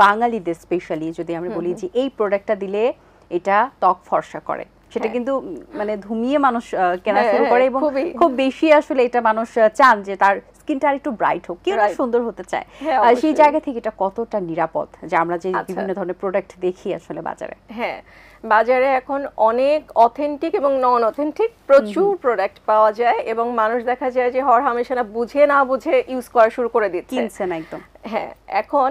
বাঙালিদের স্পেশালি যদি আমরা বলি যে এই প্রোডাক্টটা দিলে এটা ত্বক ফর্সা করে, সেটা কিন্তু মানে ধুমিয়ে মানুষ কেনা শুরু করে এবং খুব বেশি আসলে এটা মানুষ চান যে তার স্কিনটা আর একটু ব্রাইট হোক, কেউ সুন্দর হতে চায়। সেই জায়গা থেকে এটা কতটা নিরাপদ যে আমরা যে বিভিন্ন ধরনের প্রোডাক্ট দেখি আসলে বাজারে? হ্যাঁ, বাজারে এখন অনেক অথেন্টিক এবং নন অথেন্টিক প্রচুর প্রোডাক্ট পাওয়া যায় এবং মানুষ দেখা যায় যে হরহামেশা না বুঝে না বুঝে ইউজ করা শুরু করে দিচ্ছে, কিনছেন একদম। হ্যাঁ, এখন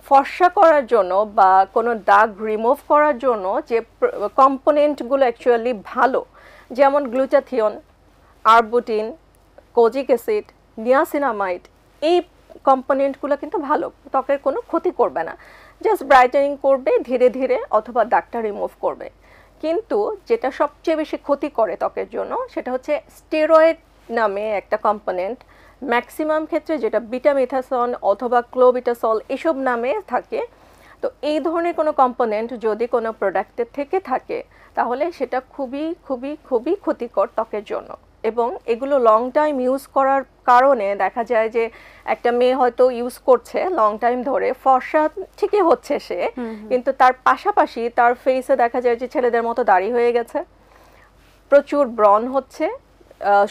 ফর্সা করার জন্য বা কোনো দাগ রিমুভ করার জন্য যে কম্পোনেন্টগুলো অ্যাকচুয়ালি ভালো, যেমন glutathione, arbutin, kojic acid, niacinamide, এই কম্পোনেন্টগুলো কিন্তু ভালো, ত্বকের কোনো ক্ষতি করবে না, জাস্ট ব্রাইটেনিং করবে ধীরে ধীরে অথবা দাগটা রিমুভ করবে। কিন্তু যেটা সবচেয়ে বেশি ক্ষতি করে ত্বকের জন্য সেটা হচ্ছে স্টেরয়েড নামে একটা কম্পোনেন্ট, ম্যাক্সিমাম ক্ষেত্রে যেটা বিটামিথাসন অথবা ক্লোবিটাসল এসব নামে থাকে। তো এই ধরনের কোনো কম্পোনেন্ট যদি কোনো প্রোডাক্টের থেকে থাকে তাহলে সেটা খুবই খুবই খুবই ক্ষতিকর ত্বকের জন্য। এবং এগুলো লং টাইম ইউজ করার কারণে দেখা যায় যে একটা মেয়ে হয়তো ইউজ করছে লং টাইম ধরে, ফর্সা ঠিকই হচ্ছে সে, কিন্তু তার পাশাপাশি তার ফেসে দেখা যায় যে ছেলেদের মতো দাড়ি হয়ে গেছে, প্রচুর ব্রণ হচ্ছে,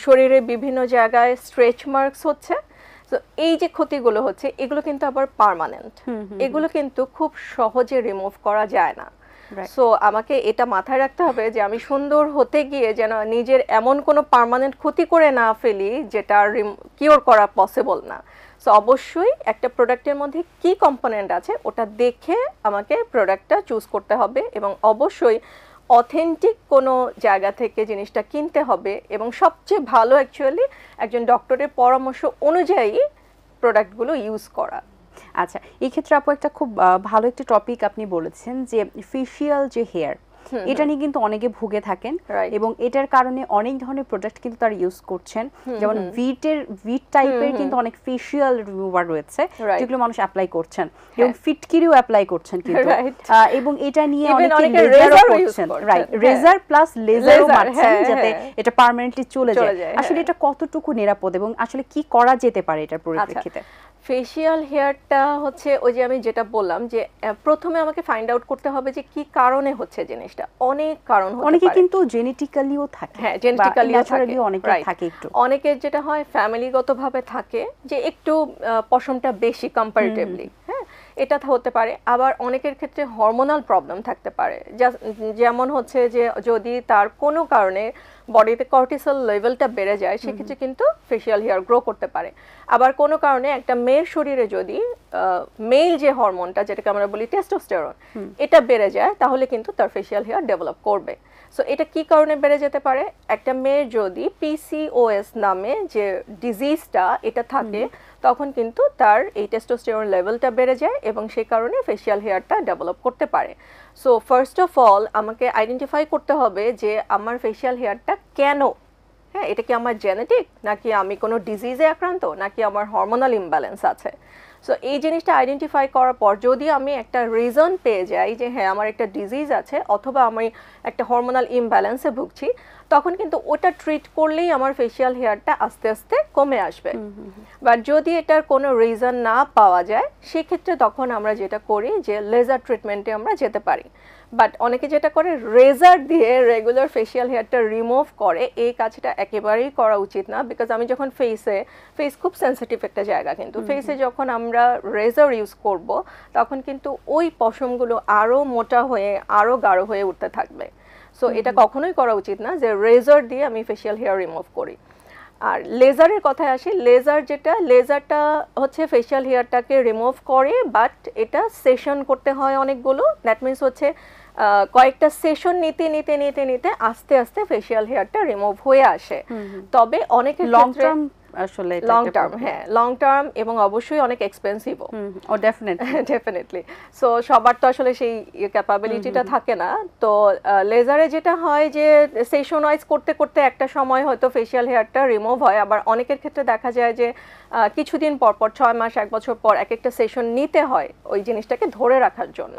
শরীরে বিভিন্ন জায়গায় স্ট্রেচ মার্কস হচ্ছে। তো এই যে ক্ষতিগুলো হচ্ছে এগুলো কিন্তু আবার পার্মানেন্ট, এগুলো কিন্তু খুব সহজে রিমুভ করা যায় না। সো আমাকে এটা মাথায় রাখতে হবে যে আমি সুন্দর হতে গিয়ে যেন নিজের এমন কোনো পার্মানেন্ট ক্ষতি করে না ফেলি যেটা কিওর করা পসিবল না। সো অবশ্যই একটা প্রোডাক্টের মধ্যে কি কম্পোনেন্ট আছে ওটা দেখে আমাকে প্রোডাক্টটা চুজ করতে হবে এবং অবশ্যই অথেন্টিক কোনো জায়গা থেকে জিনিসটা কিনতে হবে এবং সবচেয়ে ভালো অ্যাকচুয়ালি একজন ডক্টরের পরামর্শ অনুযায়ী প্রোডাক্টগুলো ইউজ করা। আচ্ছা, এই ক্ষেত্রে আপু একটা খুব ভালো একটা টপিক আপনি বলেছেন যে ফেশিয়াল যে হেয়ার, এটা নিয়ে কিন্তু অনেকে ভুগে থাকেন এবং এটার কারণে অনেক ধরনের প্রোডাক্ট কিন্তু তারা ইউজ করছেন, যেমন ভিট টাইপের কিন্তু অনেক ফেশিয়াল রিমুভার রয়েছে যেগুলো মানুষ অ্যাপ্লাই করছেন এবং ফিটকিরিও অ্যাপ্লাই করছেন কিন্তু, এবং এটা নিয়ে অনেকে লেজারও করছেন, রাইট, রেজার প্লাস লেজারও মারছেন যাতে এটা পার্মানেন্টলি চলে যায়। আসলে এটা কতটুকু নিরাপদ এবং আসলে কি করা যেতে পারে এটার পরিপ্রেক্ষিতে? ফেশিয়াল হেয়ারটা হচ্ছে ওই যে আমি যেটা বললাম যে প্রথমে আমাকে ফাইন্ড আউট করতে হবে যে কি কারণে হচ্ছে জিনিসটা। অনেক কারণ হতে পারে, অনেকে কিন্তু জেনেটিক্যালিও থাকে, হ্যাঁ জেনেটিক্যালিও থাকে, একটু অনেকের যেটা হয় ফ্যামিলিগতভাবে থাকে যে একটু পশমটা বেশি কম্পারেটিভলি, হ্যাঁ এটা হতে পারে। আবার অনেকের ক্ষেত্রে হরমোনাল প্রবলেম থাকতে পারে, যেমন হচ্ছে যে যদি তার কোনো কারণে বডিতে কর্টিসল লেভেলটা বেড়ে যায় সেক্ষেত্রে কিন্তু ফেশিয়াল হেয়ার গ্রো করতে পারে। আবার কোনো কারণে একটা মেয়ের শরীরে যদি মেল যে হরমোনটা যেটাকে আমরা বলি টেস্টোস্টেরন এটা বেড়ে যায় তাহলে কিন্তু তার ফেশিয়াল হেয়ার ডেভেলপ করবে। সো এটা কি কারণে বেড়ে যেতে পারে? একটা মেয়ের যদি পিসিওএস নামে যে ডিজিজটা এটা থাকে তখন কিন্তু তার এই টেস্টোস্টেরন লেভেলটা বেড়ে যায় এবং সেই কারণে ফেশিয়াল হেয়ারটা ডেভেলপ করতে পারে। সো ফার্স্ট অফ অল আমাকে আইডেন্টিফাই করতে হবে যে আমার ফেশিয়াল হেয়ারটা কেন, হ্যাঁ এটা কি আমার জেনেটিক নাকি আমি কোনো ডিজিজে আক্রান্ত নাকি আমার হরমোনাল ইমব্যালেন্স আছে। সো এই জিনিসটা আইডেন্টিফাই করার পর যদি আমি একটা রিজন পেয়ে যাই যে হ্যাঁ আমার একটা ডিজিজ আছে অথবা আমি একটা হরমোনাল ইমব্যালেন্সে ভুগছি তখন কিন্তু ওটা ট্রিট করলেই আমার ফেশিয়াল হেয়ারটা আস্তে আস্তে কমে আসবে। বাট যদি এটার কোনো রিজন না পাওয়া যায় সেক্ষেত্রে তখন আমরা যেটা করি যে লেজার ট্রিটমেন্টে আমরা যেতে পারি। বাট অনেকে যেটা করে রেজার দিয়ে রেগুলার ফেশিয়াল হেয়ারটা রিমুভ করে, এই কাজটা একেবারেই করা উচিত না। বিকজ আমি যখন ফেস খুব সেন্সিটিভ একটা জায়গা, কিন্তু ফেসে যখন আমরা রেজার ইউজ করব তখন কিন্তু ওই পশমগুলো আরও মোটা হয়ে আরও গাঢ় হয়ে উঠতে থাকবে। সো এটা কখনোই করা উচিত না যে রেজার দিয়ে আমি ফেশিয়াল হেয়ার রিমুভ করি। আর লেজারের কথায় আসি, লেজারটা হচ্ছে ফেশিয়াল হেয়ারটাকে রিমুভ করে, বাট এটা সেশন করতে হয় অনেকগুলো। দ্যাট মিনস হচ্ছে কয়েকটা সেশন নিতে নিতে নিতে নিতে আস্তে আস্তে ফেশিয়াল হেয়ারটা রিমুভ হয়ে আসে। তবে অনেক লং টার্ম আসলে লং টার্ম, হ্যাঁ লং টার্ম এবং অবশ্যই অনেক এক্সপেন্সিভও। ও ডেফিনেটলি। সো সবার তো আসলে সেই ক্যাপাবিলিটিটা থাকে না। তো লেজারে যেটা হয় যে সেশন ওয়াইজ করতে করতে একটা সময় হয়তো ফেশিয়াল হেয়ারটা রিমুভ হয়। আবার অনেকের ক্ষেত্রে দেখা যায় যে কিছুদিন পর পর 6 মাস 1 বছর পর এক একটা সেশন নিতে হয় ওই জিনিসটাকে ধরে রাখার জন্য।